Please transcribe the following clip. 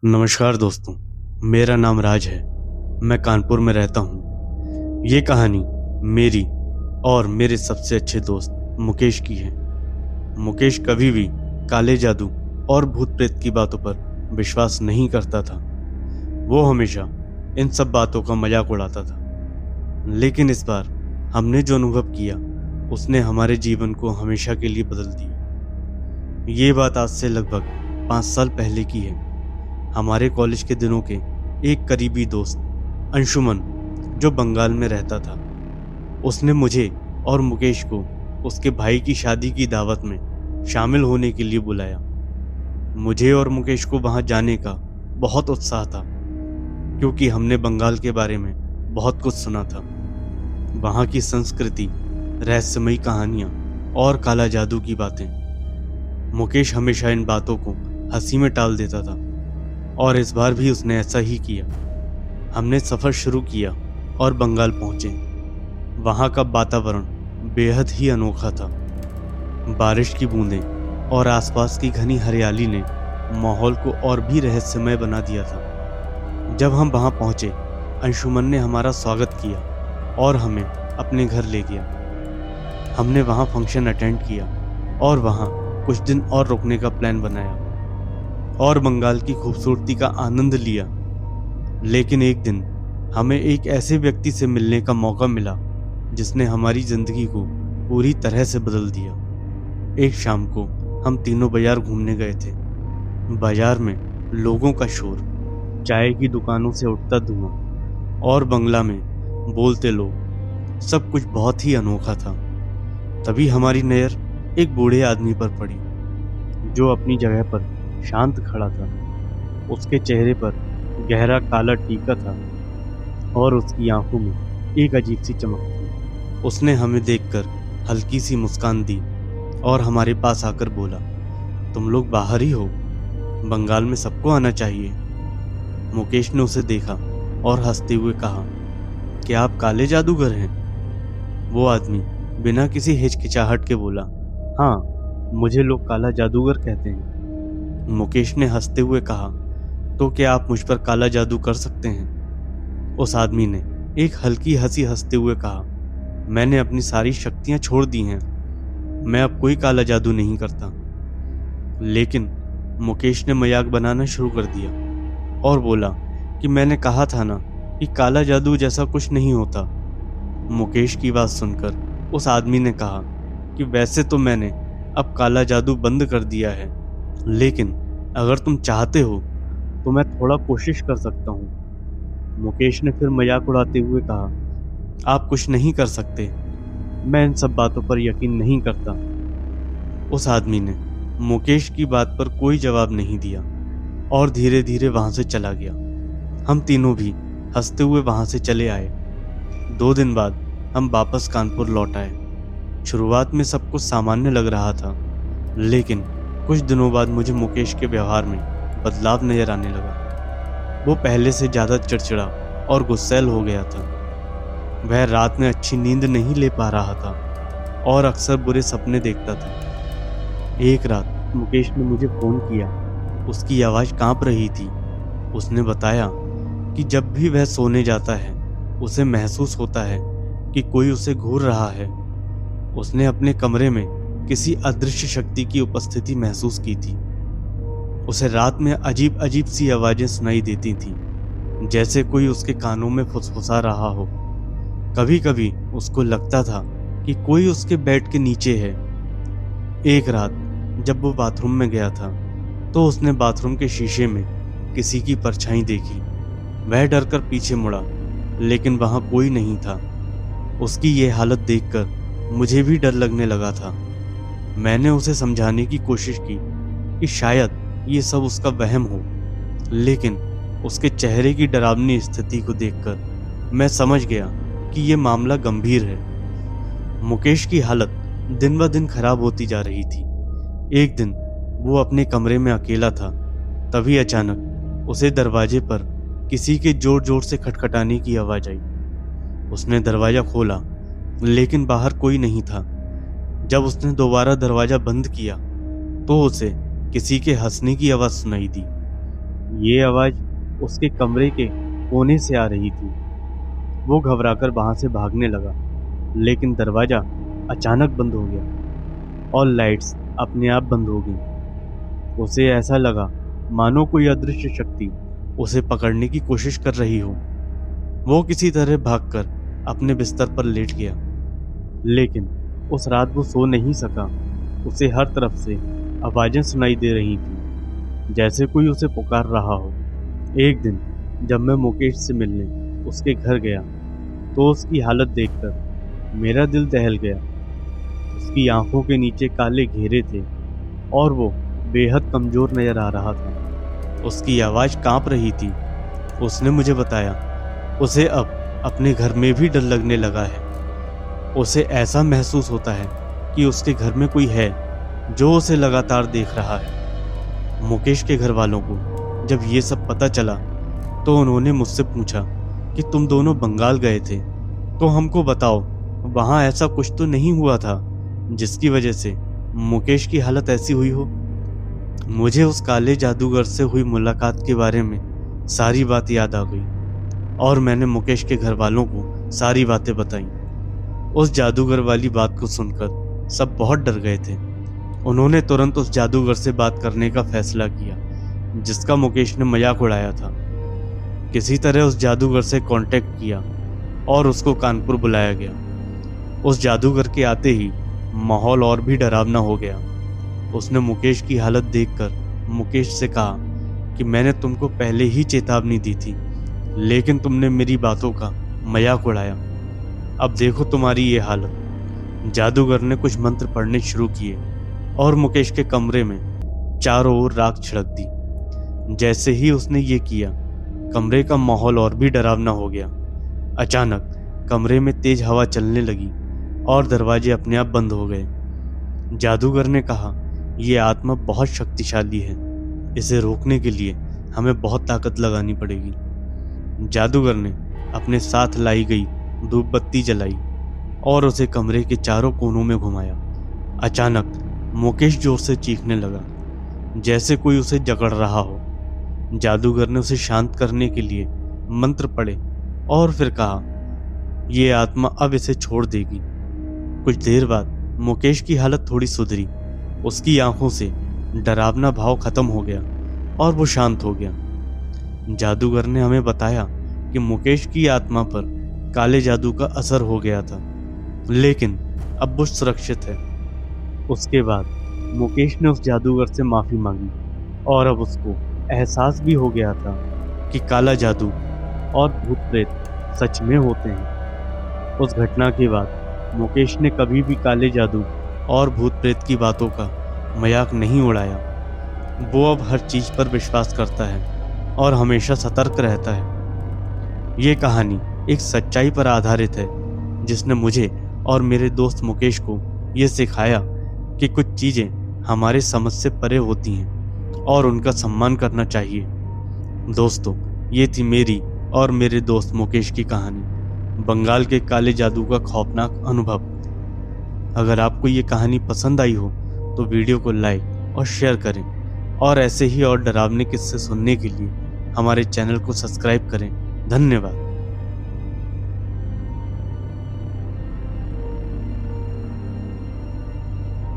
नमस्कार दोस्तों, मेरा नाम राज है। मैं कानपुर में रहता हूँ। ये कहानी मेरी और मेरे सबसे अच्छे दोस्त मुकेश की है। मुकेश कभी भी काले जादू और भूत प्रेत की बातों पर विश्वास नहीं करता था। वो हमेशा इन सब बातों का मजाक उड़ाता था। लेकिन इस बार हमने जो अनुभव किया उसने हमारे जीवन को हमेशा के लिए बदल दिया। ये बात आज से लगभग 5 साल पहले की है। हमारे कॉलेज के दिनों के एक करीबी दोस्त अंशुमन, जो बंगाल में रहता था, उसने मुझे और मुकेश को उसके भाई की शादी की दावत में शामिल होने के लिए बुलाया। मुझे और मुकेश को वहां जाने का बहुत उत्साह था, क्योंकि हमने बंगाल के बारे में बहुत कुछ सुना था। वहां की संस्कृति, रहस्यमयी कहानियां और काला जादू की बातें। मुकेश हमेशा इन बातों को हंसी में टाल देता था, और इस बार भी उसने ऐसा ही किया। हमने सफ़र शुरू किया और बंगाल पहुंचे। वहां का वातावरण बेहद ही अनोखा था। बारिश की बूंदें और आसपास की घनी हरियाली ने माहौल को और भी रहस्यमय बना दिया था। जब हम वहां पहुंचे, अंशुमन ने हमारा स्वागत किया और हमें अपने घर ले गया। हमने वहां फंक्शन अटेंड किया और वहां कुछ दिन और रुकने का प्लान बनाया और बंगाल की खूबसूरती का आनंद लिया। लेकिन एक दिन हमें एक ऐसे व्यक्ति से मिलने का मौका मिला जिसने हमारी जिंदगी को पूरी तरह से बदल दिया। एक शाम को हम तीनों बाजार घूमने गए थे। बाजार में लोगों का शोर, चाय की दुकानों से उठता धुआं और बंगला में बोलते लोग, सब कुछ बहुत ही अनोखा था। तभी हमारी नज़र एक बूढ़े आदमी पर पड़ी, जो अपनी जगह पर शांत खड़ा था। उसके चेहरे पर गहरा काला टीका था और उसकी आंखों में एक अजीब सी चमक थी। उसने हमें देखकर हल्की सी मुस्कान दी और हमारे पास आकर बोला, तुम लोग बाहर ही हो? बंगाल में सबको आना चाहिए। मुकेश ने उसे देखा और हंसते हुए कहा, क्या आप काले जादूगर हैं? वो आदमी बिना किसी हिचकिचाहट के बोला, हाँ, मुझे लोग काला जादूगर कहते हैं। मुकेश ने हंसते हुए कहा, तो क्या आप मुझ पर काला जादू कर सकते हैं? उस आदमी ने एक हल्की हंसी हंसते हुए कहा, मैंने अपनी सारी शक्तियां छोड़ दी हैं, मैं अब कोई काला जादू नहीं करता। लेकिन मुकेश ने मजाक बनाना शुरू कर दिया और बोला कि मैंने कहा था ना कि काला जादू जैसा कुछ नहीं होता। मुकेश की बात सुनकर उस आदमी ने कहा कि वैसे तो मैंने अब काला जादू बंद कर दिया है, लेकिन अगर तुम चाहते हो तो मैं थोड़ा कोशिश कर सकता हूँ। मुकेश ने फिर मजाक उड़ाते हुए कहा, आप कुछ नहीं कर सकते, मैं इन सब बातों पर यकीन नहीं करता। उस आदमी ने मुकेश की बात पर कोई जवाब नहीं दिया और धीरे धीरे वहां से चला गया। हम तीनों भी हंसते हुए वहां से चले आए। 2 दिन बाद हम वापस कानपुर लौट आए। शुरुआत में सब कुछ सामान्य लग रहा था, लेकिन कुछ दिनों बाद मुझे मुकेश के व्यवहार में बदलाव नजर आने लगा। वो पहले से ज़्यादा चिड़चिड़ा और गुस्सैल हो गया था। वह रात में अच्छी नींद नहीं ले पा रहा था और अक्सर बुरे सपने देखता था। एक रात मुकेश ने मुझे फ़ोन किया। उसकी आवाज़ कांप रही थी। उसने बताया कि जब भी वह सोने जाता है, उसे महसूस होता है कि कोई उसे घूर रहा है। उसने अपने कमरे में किसी अदृश्य शक्ति की उपस्थिति महसूस की थी। उसे रात में अजीब अजीब सी आवाजें सुनाई देती थीं, जैसे कोई उसके कानों में फुसफुसा रहा हो। कभी कभी उसको लगता था कि कोई उसके बेड के नीचे है। एक रात जब वो बाथरूम में गया था, तो उसने बाथरूम के शीशे में किसी की परछाई देखी। वह डरकर पीछे मुड़ा, लेकिन वहां कोई नहीं था। उसकी ये हालत देखकर मुझे भी डर लगने लगा था। मैंने उसे समझाने की कोशिश की कि शायद ये सब उसका वहम हो, लेकिन उसके चेहरे की डरावनी स्थिति को देखकर मैं समझ गया कि ये मामला गंभीर है। मुकेश की हालत दिन ब दिन खराब होती जा रही थी। एक दिन वो अपने कमरे में अकेला था। तभी अचानक उसे दरवाजे पर किसी के जोर जोर से खटखटाने की आवाज़ आई। उसने दरवाज़ा खोला, लेकिन बाहर कोई नहीं था। जब उसने दोबारा दरवाज़ा बंद किया, तो उसे किसी के हंसने की आवाज़ सुनाई दी। ये आवाज़ उसके कमरे के कोने से आ रही थी। वो घबराकर वहाँ से भागने लगा, लेकिन दरवाज़ा अचानक बंद हो गया और लाइट्स अपने आप बंद हो गईं। उसे ऐसा लगा मानो कोई अदृश्य शक्ति उसे पकड़ने की कोशिश कर रही हो। वो किसी तरह भागकर अपने बिस्तर पर लेट गया, लेकिन उस रात वो सो नहीं सका। उसे हर तरफ से आवाज़ें सुनाई दे रही थीं, जैसे कोई उसे पुकार रहा हो। एक दिन जब मैं मुकेश से मिलने उसके घर गया, तो उसकी हालत देखकर मेरा दिल दहल गया। उसकी आंखों के नीचे काले घेरे थे और वो बेहद कमज़ोर नज़र आ रहा था। उसकी आवाज़ कांप रही थी। उसने मुझे बताया उसे अब अपने घर में भी डर लगने लगा है। उसे ऐसा महसूस होता है कि उसके घर में कोई है जो उसे लगातार देख रहा है। मुकेश के घर वालों को जब ये सब पता चला तो उन्होंने मुझसे पूछा कि तुम दोनों बंगाल गए थे, तो हमको बताओ वहाँ ऐसा कुछ तो नहीं हुआ था जिसकी वजह से मुकेश की हालत ऐसी हुई हो। मुझे उस काले जादूगर से हुई मुलाकात के बारे में सारी बात याद आ गई और मैंने मुकेश के घर वालों को सारी बातें बताई। उस जादूगर वाली बात को सुनकर सब बहुत डर गए थे। उन्होंने तुरंत उस जादूगर से बात करने का फैसला किया जिसका मुकेश ने मजाक उड़ाया था। किसी तरह उस जादूगर से कांटेक्ट किया और उसको कानपुर बुलाया गया। उस जादूगर के आते ही माहौल और भी डरावना हो गया। उसने मुकेश की हालत देखकर मुकेश से कहा कि मैंने तुमको पहले ही चेतावनी दी थी, लेकिन तुमने मेरी बातों का मजाक उड़ाया। अब देखो तुम्हारी ये हालत। जादूगर ने कुछ मंत्र पढ़ने शुरू किए और मुकेश के कमरे में चारों ओर राख छिड़क दी। जैसे ही उसने ये किया, कमरे का माहौल और भी डरावना हो गया। अचानक कमरे में तेज हवा चलने लगी और दरवाजे अपने आप बंद हो गए। जादूगर ने कहा, ये आत्मा बहुत शक्तिशाली है, इसे रोकने के लिए हमें बहुत ताकत लगानी पड़ेगी। जादूगर ने अपने साथ लाई गई धूप बत्ती जलाई और उसे कमरे के चारों कोनों में घुमाया। अचानक मुकेश जोर से चीखने लगा, जैसे कोई उसे जकड़ रहा हो। जादूगर ने उसे शांत करने के लिए मंत्र पढ़े और फिर कहा, ये आत्मा अब इसे छोड़ देगी। कुछ देर बाद मुकेश की हालत थोड़ी सुधरी। उसकी आंखों से डरावना भाव खत्म हो गया और वो शांत हो गया। जादूगर ने हमें बताया कि मुकेश की आत्मा पर काले जादू का असर हो गया था, लेकिन अब वो सुरक्षित है। उसके बाद मुकेश ने उस जादूगर से माफी मांगी और अब उसको एहसास भी हो गया था कि काला जादू और भूत प्रेत सच में होते हैं। उस घटना के बाद मुकेश ने कभी भी काले जादू और भूत प्रेत की बातों का मजाक नहीं उड़ाया। वो अब हर चीज पर विश्वास करता है और हमेशा सतर्क रहता है। ये कहानी एक सच्चाई पर आधारित है जिसने मुझे और मेरे दोस्त मुकेश को ये सिखाया कि कुछ चीज़ें हमारे समझ से परे होती हैं और उनका सम्मान करना चाहिए। दोस्तों, ये थी मेरी और मेरे दोस्त मुकेश की कहानी, बंगाल के काले जादू का खौफनाक अनुभव। अगर आपको ये कहानी पसंद आई हो तो वीडियो को लाइक और शेयर करें और ऐसे ही और डरावने किस्से सुनने के लिए हमारे चैनल को सब्सक्राइब करें। धन्यवाद।